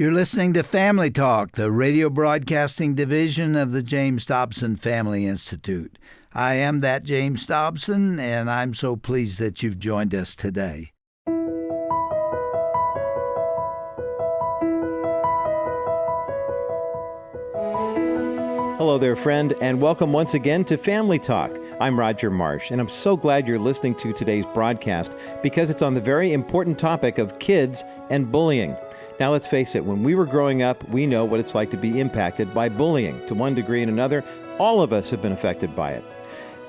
You're listening to Family Talk, the radio broadcasting division of the James Dobson Family Institute. I am that James Dobson, and I'm so pleased that you've joined us today. Hello there, friend, and welcome once again to Family Talk. I'm Roger Marsh, and I'm so glad you're listening to today's broadcast because it's on the very important topic of kids and bullying. Now, let's face it, when we were growing up, we know what it's like to be impacted by bullying. To one degree and another, all of us have been affected by it.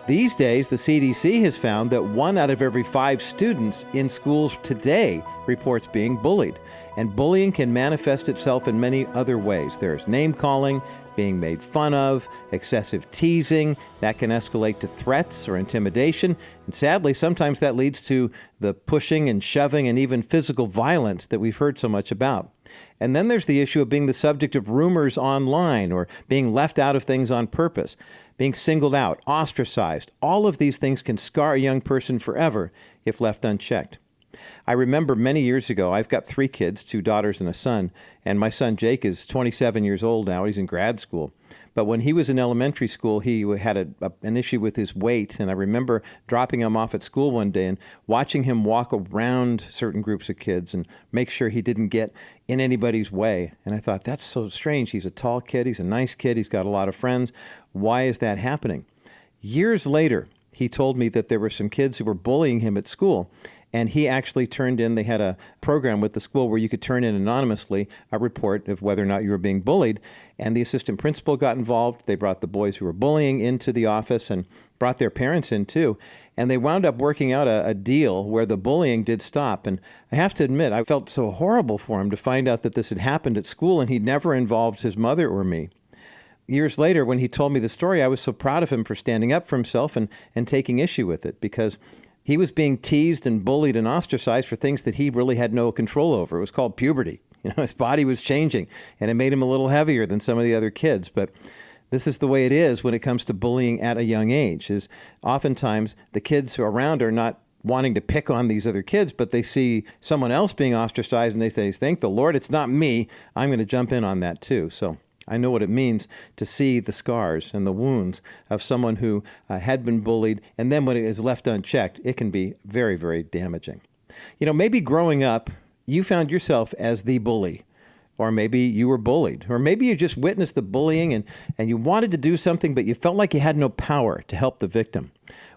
These days, the CDC has found that 1 out of every 5 students in schools today reports being bullied. And bullying can manifest itself in many other ways. There's name-calling, being made fun of, excessive teasing. That can escalate to threats or intimidation. And sadly, sometimes that leads to the pushing and shoving and even physical violence that we've heard so much about. And then there's the issue of being the subject of rumors online or being left out of things on purpose, being singled out, ostracized. All of these things can scar a young person forever if left unchecked. I remember many years ago, I've got 3 kids, 2 daughters and a son, and my son Jake is 27 years old now. He's in grad school. But when he was in elementary school, he had an issue with his weight, and I remember dropping him off at school one day and watching him walk around certain groups of kids and make sure he didn't get in anybody's way. And I thought, that's so strange. He's a tall kid. He's a nice kid. He's got a lot of friends. Why is that happening? Years later, he told me that there were some kids who were bullying him at school. And he actually turned in, they had a program with the school where you could turn in anonymously a report of whether or not you were being bullied. And the assistant principal got involved. They brought the boys who were bullying into the office and brought their parents in too. And they wound up working out a deal where the bullying did stop. And I have to admit, I felt so horrible for him to find out that this had happened at school and he'd never involved his mother or me. Years later, when he told me the story, I was so proud of him for standing up for himself and taking issue with it, because he was being teased and bullied and ostracized for things that he really had no control over. It was called puberty. His body was changing, and it made him a little heavier than some of the other kids. But this is the way it is when it comes to bullying at a young age, is oftentimes the kids who are around are not wanting to pick on these other kids, but they see someone else being ostracized, and they say, thank the Lord, it's not me. I'm going to jump in on that too. So I know what it means to see the scars and the wounds of someone who had been bullied, and then when it is left unchecked, it can be very, very damaging. Maybe growing up, you found yourself as the bully, or maybe you were bullied, or maybe you just witnessed the bullying and you wanted to do something, but you felt like you had no power to help the victim.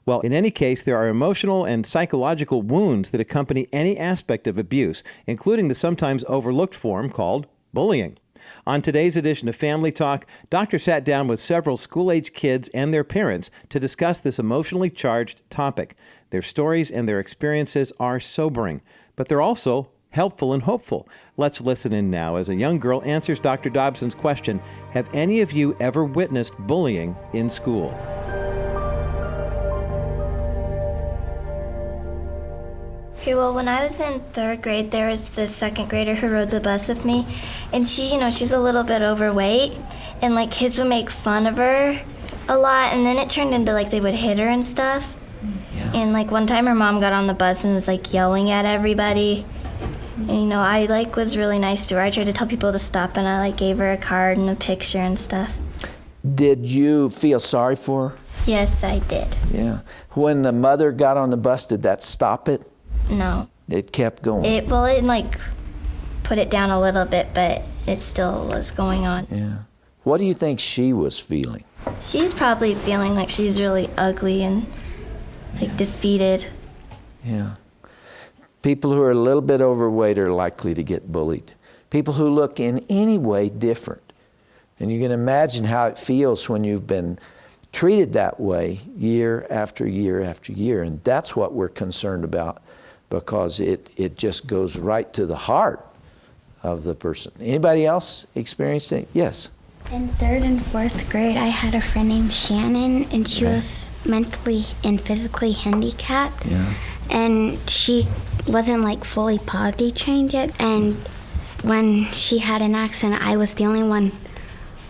Well, in any case, there are emotional and psychological wounds that accompany any aspect of abuse, including the sometimes overlooked form called bullying. On today's edition of Family Talk, Doctor sat down with several school-age kids and their parents to discuss this emotionally charged topic. Their stories and their experiences are sobering, but they're also helpful and hopeful. Let's listen in now as a young girl answers Dr. Dobson's question, have any of you ever witnessed bullying in school? Okay, well, when I was in 3rd grade, there was this 2nd grader who rode the bus with me, and she's a little bit overweight, and kids would make fun of her a lot, and then it turned into they would hit her and stuff. Yeah. And one time her mom got on the bus and was yelling at everybody. And I was really nice to her. I tried to tell people to stop, and I gave her a card and a picture and stuff. Did you feel sorry for her? Yes, I did. Yeah. When the mother got on the bus, did that stop it? No. It kept going? It put it down a little bit, but it still was going on. Yeah. What do you think she was feeling? She's probably feeling like she's really ugly and defeated. Yeah. People who are a little bit overweight are likely to get bullied. People who look in any way different. And you can imagine how it feels when you've been treated that way year after year after year. And that's what we're concerned about, because it just goes right to the heart of the person. Anybody else experienced it? Yes. In 3rd and 4th grade, I had a friend named Shannon, and she was mentally and physically handicapped. Yeah. And she wasn't fully potty trained yet. And when she had an accident, I was the only one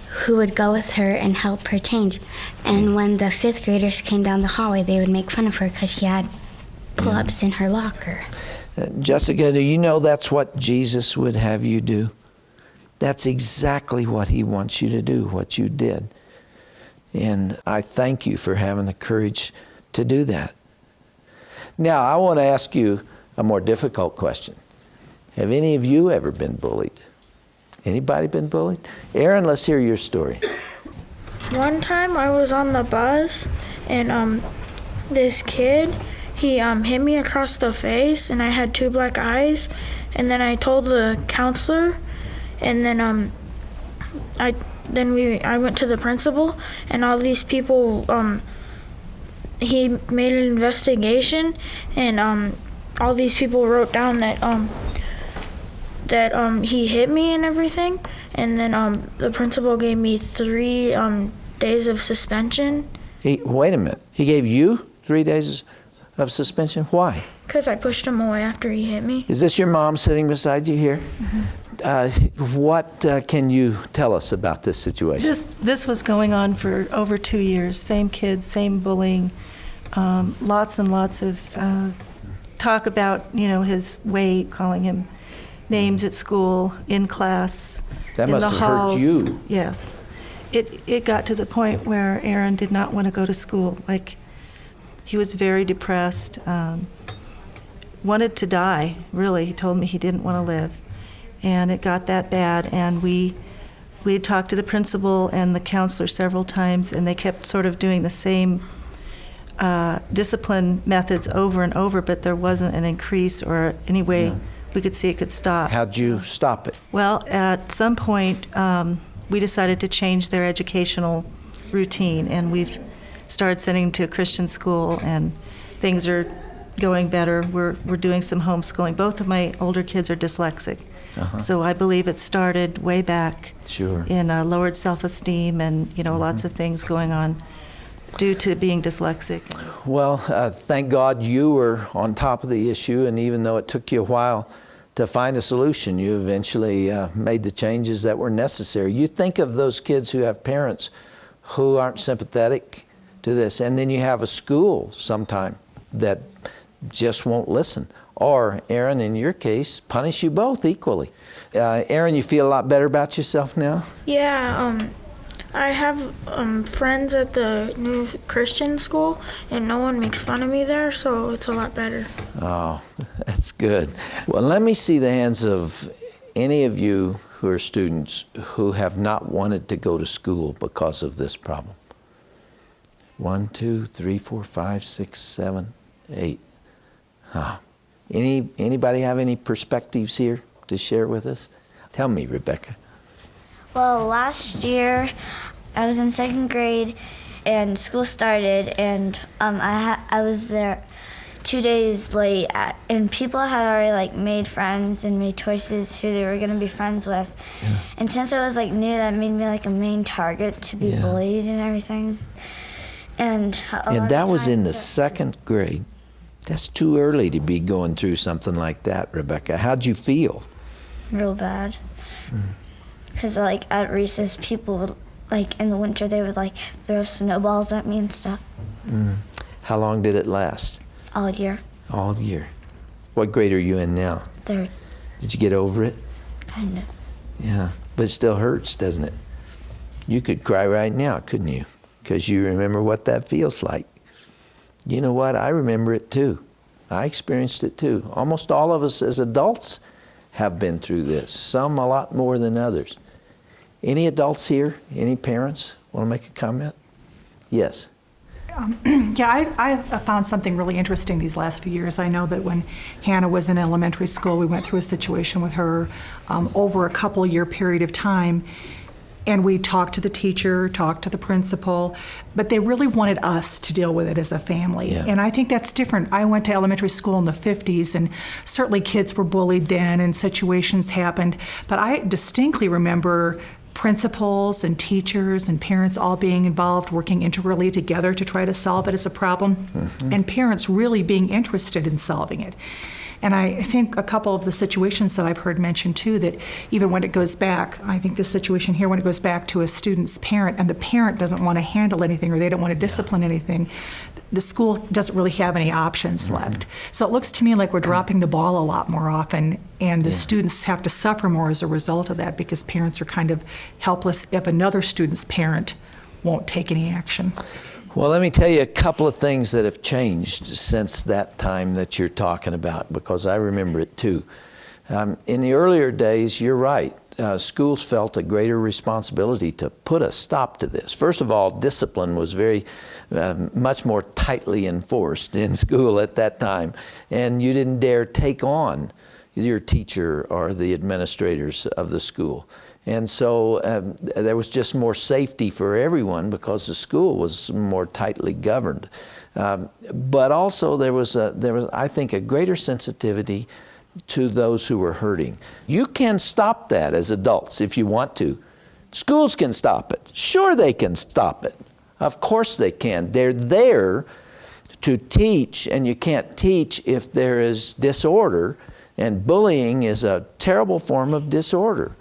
who would go with her and help her change. And when the 5th graders came down the hallway, they would make fun of her because she had pull-ups in her locker. Jessica, do you know that's what Jesus would have you do? That's exactly what He wants you to do, what you did. And I thank you for having the courage to do that. Now, I want to ask you a more difficult question. Have any of you ever been bullied? Anybody been bullied? Aaron, let's hear your story. One time I was on the bus and this kid, he hit me across the face and I had 2 black eyes, and then I told the counselor, and then I went to the principal, and all these people, he made an investigation, and all these people wrote down that he hit me and everything, and then the principal gave me 3 days of suspension. Wait a minute. He gave you 3 days of suspension? Why? Because I pushed him away after he hit me. Is this your mom sitting beside you here? Mm-hmm. What can you tell us about this situation? This was going on for over 2 years. Same kids, same bullying. Lots and lots of talk about, his weight, calling him names at school, in class, that in must the have halls. hurt you. Yes. It got to the point where Aaron did not want to go to school. Like, he was very depressed, wanted to die, really. He told me he didn't want to live. And it got that bad, and we had talked to the principal and the counselor several times, and they kept sort of doing the same discipline methods over and over, but there wasn't an increase or any way we could see it could stop. How'd you stop it? Well, at some point, we decided to change their educational routine, and we've started sending them to a Christian school, and things are going better. We're doing some homeschooling. Both of my older kids are dyslexic. Uh-huh. So I believe it started way back in lowered self-esteem and, lots of things going on due to being dyslexic. Well, thank God you were on top of the issue, and even though it took you a while to find a solution, you eventually made the changes that were necessary. You think of those kids who have parents who aren't sympathetic to this, and then you have a school sometime that just won't listen. Or, Aaron, in your case, punish you both equally. Aaron, you feel a lot better about yourself now? Yeah, I have friends at the new Christian school, and no one makes fun of me there, so it's a lot better. Oh, that's good. Well, let me see the hands of any of you who are students who have not wanted to go to school because of this problem. 1, 2, 3, 4, 5, 6, 7, 8. Anybody have any perspectives here to share with us? Tell me, Rebecca. Well, last year I was in 2nd grade and school started, and I was there 2 days late, and people had already made friends and made choices who they were going to be friends with. Yeah. And since I was new, that made me a main target to be bullied and everything. And that was in the 2nd grade. That's too early to be going through something like that, Rebecca. How'd you feel? Real bad. Because at recess, people would, in the winter, they would throw snowballs at me and stuff. How long did it last? All year. All year. What grade are you in now? 3rd. Did you get over it? Kind of. Yeah, but it still hurts, doesn't it? You could cry right now, couldn't you? Because you remember what that feels like. You know what? I remember it too. I experienced it too. Almost all of us as adults have been through this, some a lot more than others. Any adults here? Any parents want to make a comment? Yes. I found something really interesting these last few years. I know that when Hannah was in elementary school, we went through a situation with her over a couple-year period of time. And we talked to the teacher, talked to the principal, but they really wanted us to deal with it as a family. Yeah. And I think that's different. I went to elementary school in the 50s, and certainly kids were bullied then and situations happened. But I distinctly remember principals and teachers and parents all being involved, working integrally together to try to solve it as a problem, and parents really being interested in solving it. And I think a couple of the situations that I've heard mentioned too, that even when it goes back, I think the situation here, when it goes back to a student's parent and the parent doesn't want to handle anything or they don't want to discipline anything, the school doesn't really have any options left. So it looks to me like we're dropping the ball a lot more often, and the students have to suffer more as a result of that because parents are kind of helpless if another student's parent won't take any action. Well, let me tell you a couple of things that have changed since that time that you're talking about, because I remember it too. In the earlier days, you're right. Schools felt a greater responsibility to put a stop to this. First of all, discipline was very much more tightly enforced in school at that time, and you didn't dare take on your teacher or the administrators of the school. And so there was just more safety for everyone because the school was more tightly governed. But also there was, I think, a greater sensitivity to those who were hurting. You can stop that as adults if you want to. Schools can stop it. Sure, they can stop it. Of course they can. They're there to teach, and you can't teach if there is disorder, and bullying is a terrible form of disorder.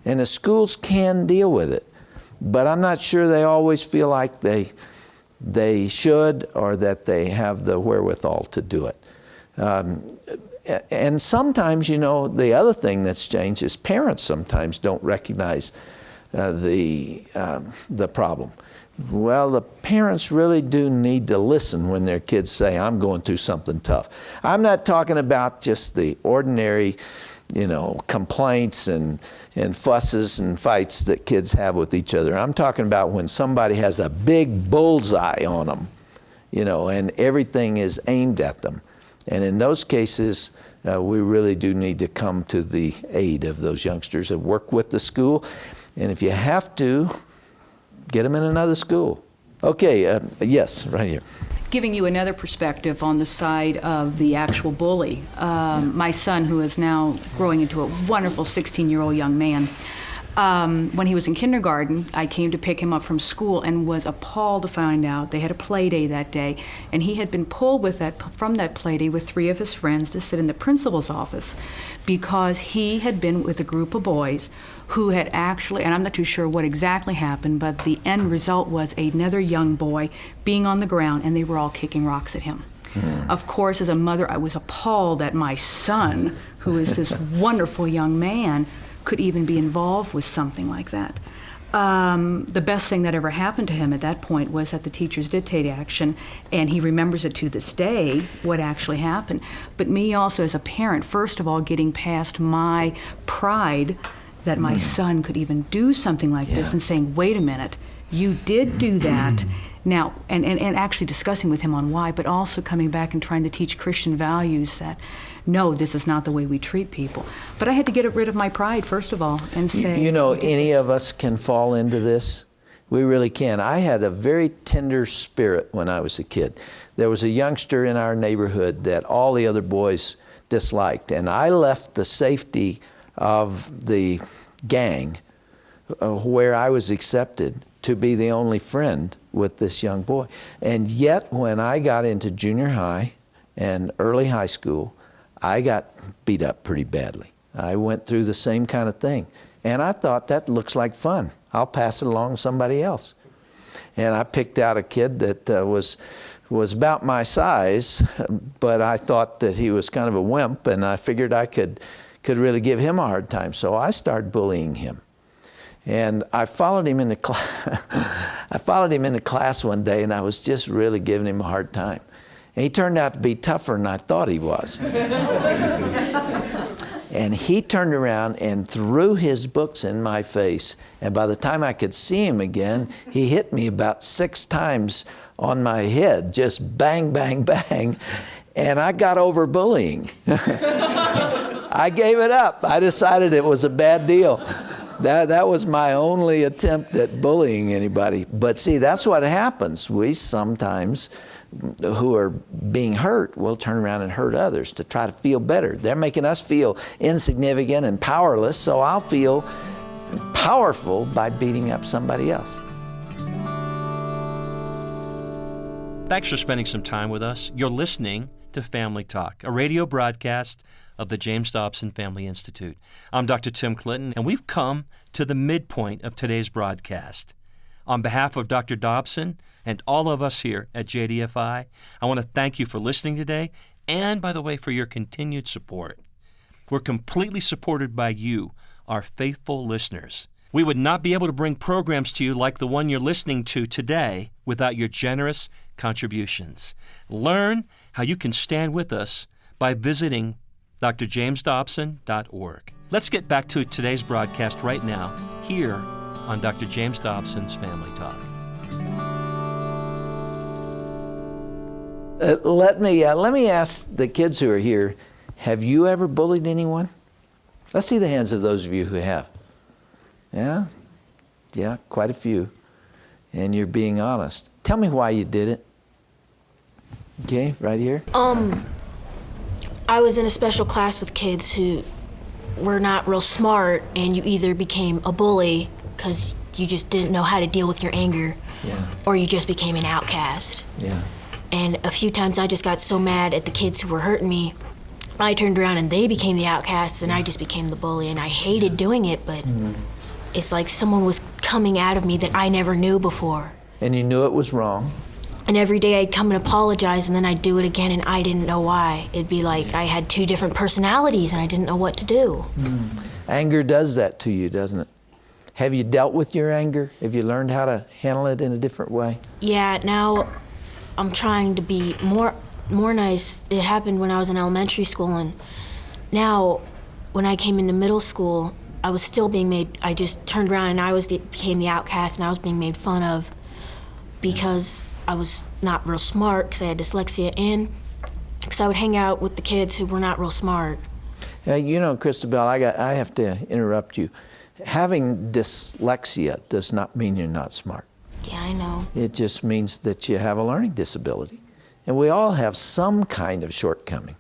And the schools can deal with it. But I'm not sure they always feel like they should or that they have the wherewithal to do it. And sometimes, you know, the other thing that's changed is parents sometimes don't recognize the problem. Well, the parents really do need to listen when their kids say, I'm going through something tough. I'm not talking about just the ordinary, you know, complaints and fusses and fights that kids have with each other. I'm talking about when somebody has a big bullseye on them, you know, and everything is aimed at them. And in those cases, we really do need to come to the aid of those youngsters and work with the school. And if you have to, get them in another school. Okay, yes, right here. Giving you another perspective on the side of the actual bully. My son, who is now growing into a wonderful 16-year-old young man, when he was in kindergarten, I came to pick him up from school and was appalled to find out they had a play day that day, and he had been pulled from that play day with 3 of his friends to sit in the principal's office because he had been with a group of boys who had actually, and I'm not too sure what exactly happened, but the end result was another young boy being on the ground, and they were all kicking rocks at him. Of course, as a mother, I was appalled that my son, who is this wonderful young man, could even be involved with something like that. The best thing that ever happened to him at that point was that the teachers did take action, and he remembers it to this day, what actually happened. But me also as a parent, first of all, getting past my pride that my son could even do something like this and saying, wait a minute, you did do that. Now, and actually discussing with him on why, but also coming back and trying to teach Christian values that, no, this is not the way we treat people. But I had to get rid of my pride, first of all, and say... You know, any of us can fall into this. We really can. I had a very tender spirit when I was a kid. There was a youngster in our neighborhood that all the other boys disliked, and I left the safety of the gang where I was accepted to be the only friend with this young boy. And yet when I got into junior high and early high school, I got beat up pretty badly. I went through the same kind of thing. And I thought, that looks like fun. I'll pass it along to somebody else. And I picked out a kid that was about my size, but I thought that he was kind of a wimp, and I figured I could really give him a hard time. So I started bullying him. And I followed him into class one day, and I was just really giving him a hard time. And he turned out to be tougher than I thought he was. And he turned around and threw his books in my face. And by the time I could see him again, he hit me about 6 times on my head, just bang, bang, bang. And I got over bullying. I gave it up. I decided it was a bad deal. That was my only attempt at bullying anybody. But see, that's what happens. We sometimes, who are being hurt, will turn around and hurt others to try to feel better. They're making us feel insignificant and powerless, so I'll feel powerful by beating up somebody else. Thanks for spending some time with us. You're listening to Family Talk, a radio broadcast of the James Dobson Family Institute. I'm Dr. Tim Clinton, and we've come to the midpoint of today's broadcast. On behalf of Dr. Dobson and all of us here at JDFI, I want to thank you for listening today and, by the way, for your continued support. We're completely supported by you, our faithful listeners. We would not be able to bring programs to you like the one you're listening to today without your generous contributions. Learn how you can stand with us by visiting drjamesdobson.org. Let's get back to today's broadcast right now, here on Dr. James Dobson's Family Talk. Let me ask the kids who are here, have you ever bullied anyone? Let's see the hands of those of you who have. Yeah, quite a few. And you're being honest. Tell me why you did it. Okay, right here. I was in a special class with kids who were not real smart, and you either became a bully because you just didn't know how to deal with your anger, or you just became an outcast. Yeah. And a few times I just got so mad at the kids who were hurting me, I turned around and they became the outcasts, and I just became the bully, and I hated doing it, but it's like someone was coming out of me that I never knew before. And you knew it was wrong. And every day I'd come and apologize, and then I'd do it again, and I didn't know why. It'd be like I had two different personalities, and I didn't know what to do. Anger does that to you, doesn't it? Have you dealt with your anger? Have you learned how to handle it in a different way? Yeah, now I'm trying to be more nice. It happened when I was in elementary school, and now when I came into middle school, I was still being made, I just turned around and became the outcast, and I was being made fun of because I was not real smart because I had dyslexia, and because I would hang out with the kids who were not real smart. You know, Christabel, I have to interrupt you. Having dyslexia does not mean you're not smart. Yeah, I know. It just means that you have a learning disability. And we all have some kind of shortcoming.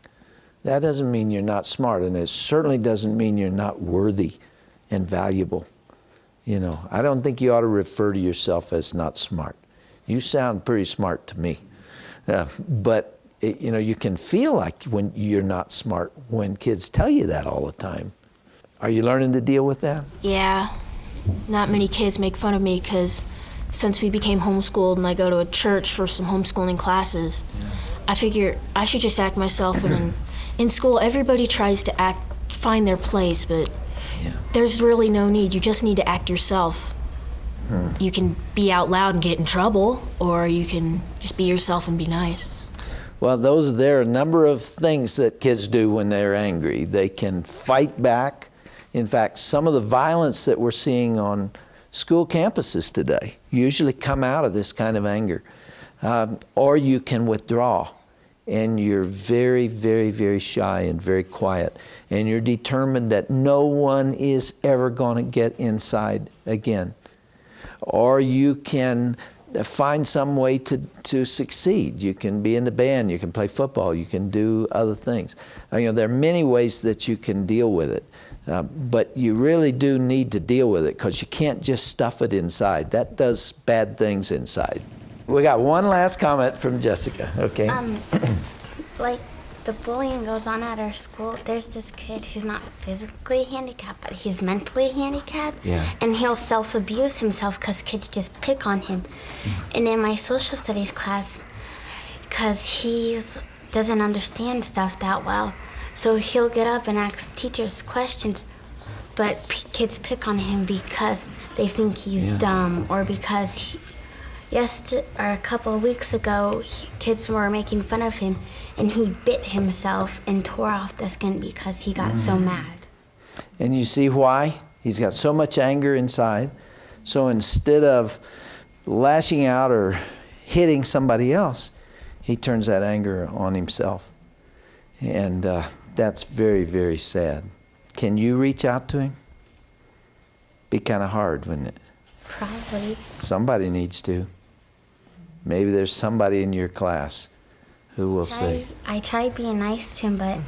That doesn't mean you're not smart, and it certainly doesn't mean you're not worthy and valuable. You know, I don't think you ought to refer to yourself as not smart. You sound pretty smart to me. But, you know, you can feel like when you're not smart when kids tell you that all the time. Are you learning to deal with that? Yeah. Not many kids make fun of me because since we became homeschooled and I go to a church for some homeschooling classes, I figure I should just act myself. And in school, everybody tries to find their place, but there's really no need. You just need to act yourself. You can be out loud and get in trouble, or you can just be yourself and be nice. Well, there are a number of things that kids do when they're angry. They can fight back. In fact, some of the violence that we're seeing on school campuses today usually come out of this kind of anger. Or you can withdraw, and you're very, very, very shy and very quiet, and you're determined that no one is ever going to get inside again. Or you can find some way to succeed. You can be in the band, you can play football, you can do other things. You know, there are many ways that you can deal with it, but you really do need to deal with it because you can't just stuff it inside. That does bad things inside. We got one last comment from Jessica, okay? Like, the bullying goes on at our school. There's this kid who's not physically handicapped, but he's mentally handicapped. Yeah. And he'll self-abuse himself because kids just pick on him. And in my social studies class, because he doesn't understand stuff that well, so he'll get up and ask teachers questions, but kids pick on him because they think he's dumb, or because a couple of weeks ago, kids were making fun of him, and he bit himself and tore off the skin because he got so mad. And you see why? He's got so much anger inside. So instead of lashing out or hitting somebody else, he turns that anger on himself. And that's very, very sad. Can you reach out to him? Be kind of hard, wouldn't it? Probably. Somebody needs to. Maybe there's somebody in your class who will say. I try being nice to him, but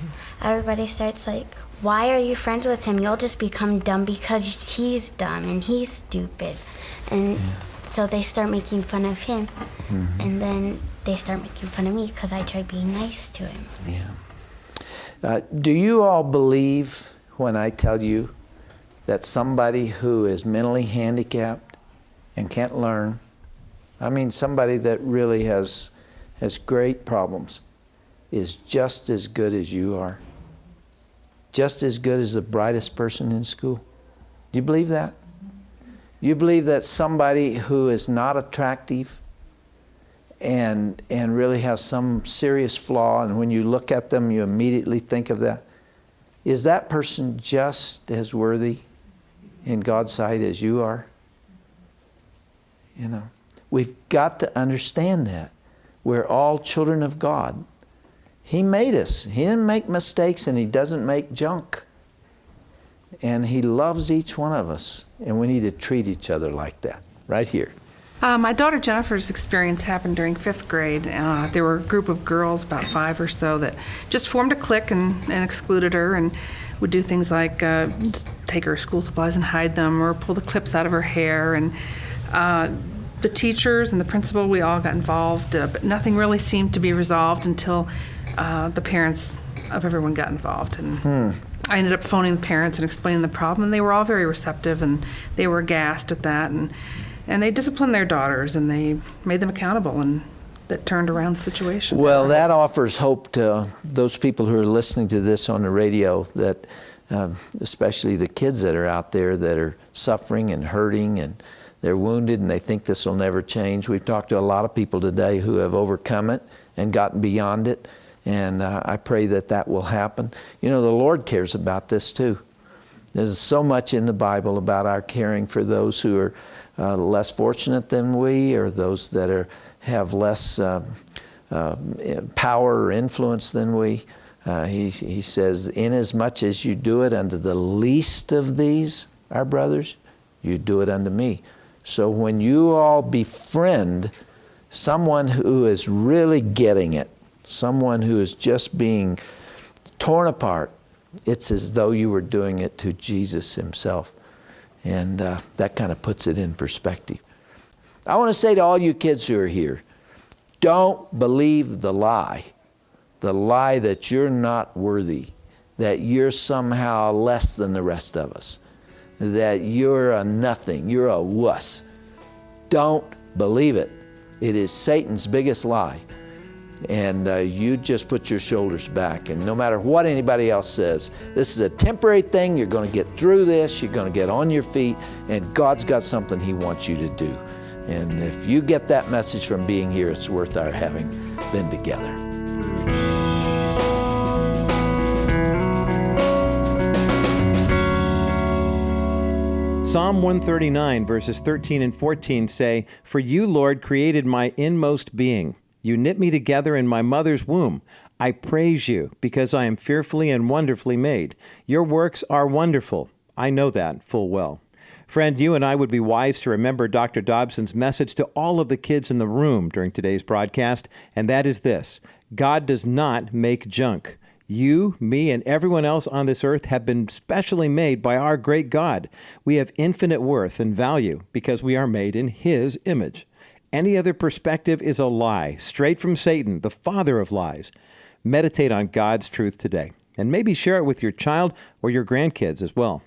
everybody starts like, why are you friends with him? You'll just become dumb because he's dumb and he's stupid. And so they start making fun of him. And then they start making fun of me because I try being nice to him. Yeah. Do you all believe when I tell you that somebody who is mentally handicapped and can't learn, I mean somebody that really has great problems, is just as good as you are? Just as good as the brightest person in school? Do you believe that? You believe that somebody who is not attractive and really has some serious flaw, and when you look at them you immediately think of that, is that person just as worthy in God's sight as you are? You know, we've got to understand that. We're all children of God. He made us. He didn't make mistakes, and He doesn't make junk. And He loves each one of us, and we need to treat each other like that, right here. My daughter Jennifer's experience happened during 5th grade. There were a group of girls, about 5 or so, that just formed a clique and excluded her and would do things like just take her school supplies and hide them, or pull the clips out of her hair. And the teachers and the principal, we all got involved, but nothing really seemed to be resolved until the parents of everyone got involved. And I ended up phoning the parents and explaining the problem, and they were all very receptive, and they were aghast at that. And they disciplined their daughters, and they made them accountable, and that turned around the situation. Well, that offers hope to those people who are listening to this on the radio, that especially the kids that are out there that are suffering and hurting, and they're wounded, and they think this will never change. We've talked to a lot of people today who have overcome it and gotten beyond it, and I pray that that will happen. You know, the Lord cares about this too. There's so much in the Bible about our caring for those who are less fortunate than we, or those that have less power or influence than we. He says, inasmuch as you do it unto the least of these, our brothers, you do it unto me. So when you all befriend someone who is really getting it, someone who is just being torn apart, it's as though you were doing it to Jesus Himself. And that kind of puts it in perspective. I want to say to all you kids who are here, don't believe the lie that you're not worthy, that you're somehow less than the rest of us, that you're a nothing, you're a wuss. Don't believe it. It is Satan's biggest lie. And you just put your shoulders back, and no matter what anybody else says, this is a temporary thing. You're going to get through this. You're going to get on your feet, and God's got something He wants you to do. And if you get that message from being here, it's worth our having been together. Psalm 139, verses 13 and 14 say, "For you, Lord, created my inmost being. You knit me together in my mother's womb. I praise you because I am fearfully and wonderfully made. Your works are wonderful. I know that full well." Friend, you and I would be wise to remember Dr. Dobson's message to all of the kids in the room during today's broadcast, and that is this: God does not make junk. You, me, and everyone else on this earth have been specially made by our great God. We have infinite worth and value because we are made in His image. Any other perspective is a lie, straight from Satan, the father of lies. Meditate on God's truth today, and maybe share it with your child or your grandkids as well.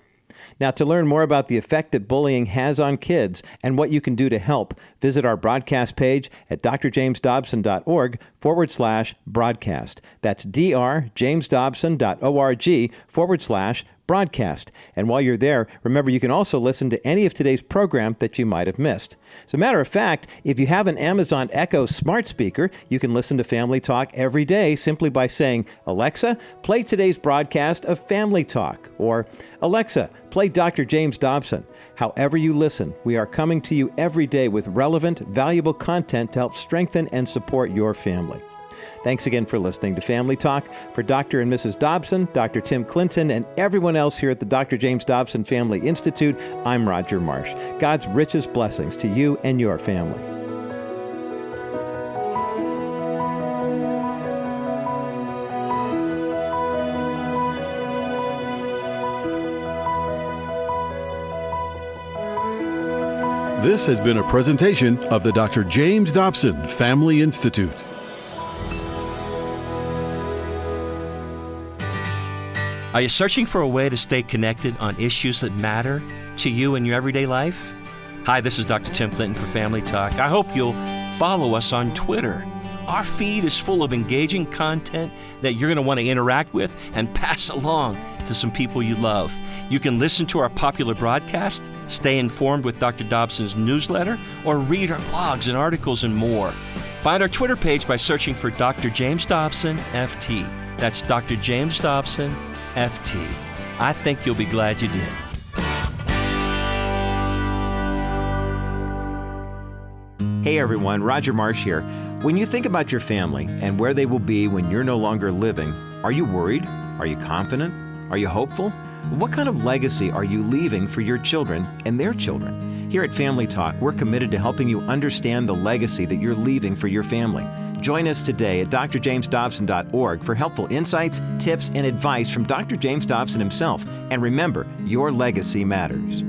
Now, to learn more about the effect that bullying has on kids and what you can do to help, visit our broadcast page at drjamesdobson.org/broadcast. That's drjamesdobson.org/broadcast. And while you're there, remember you can also listen to any of today's program that you might have missed. As a matter of fact, if you have an Amazon Echo smart speaker, you can listen to Family Talk every day simply by saying, "Alexa, play today's broadcast of Family Talk," or "Alexa, play Dr. James Dobson." However you listen, we are coming to you every day with relevant, valuable content to help strengthen and support your family. Thanks again for listening to Family Talk. For Dr. and Mrs. Dobson, Dr. Tim Clinton, and everyone else here at the Dr. James Dobson Family Institute, I'm Roger Marsh. God's richest blessings to you and your family. This has been a presentation of the Dr. James Dobson Family Institute. Are you searching for a way to stay connected on issues that matter to you in your everyday life? Hi, this is Dr. Tim Clinton for Family Talk. I hope you'll follow us on Twitter. Our feed is full of engaging content that you're going to want to interact with and pass along to some people you love. You can listen to our popular broadcast, stay informed with Dr. Dobson's newsletter, or read our blogs and articles and more. Find our Twitter page by searching for Dr. James Dobson, FT. That's Dr. James Dobson, FT. I think you'll be glad you did. Hey everyone, Roger Marsh here. When you think about your family and where they will be when you're no longer living, are you worried? Are you confident? Are you hopeful? What kind of legacy are you leaving for your children and their children? Here at Family Talk, we're committed to helping you understand the legacy that you're leaving for your family. Join us today at drjamesdobson.org for helpful insights, tips, and advice from Dr. James Dobson himself. And remember, your legacy matters.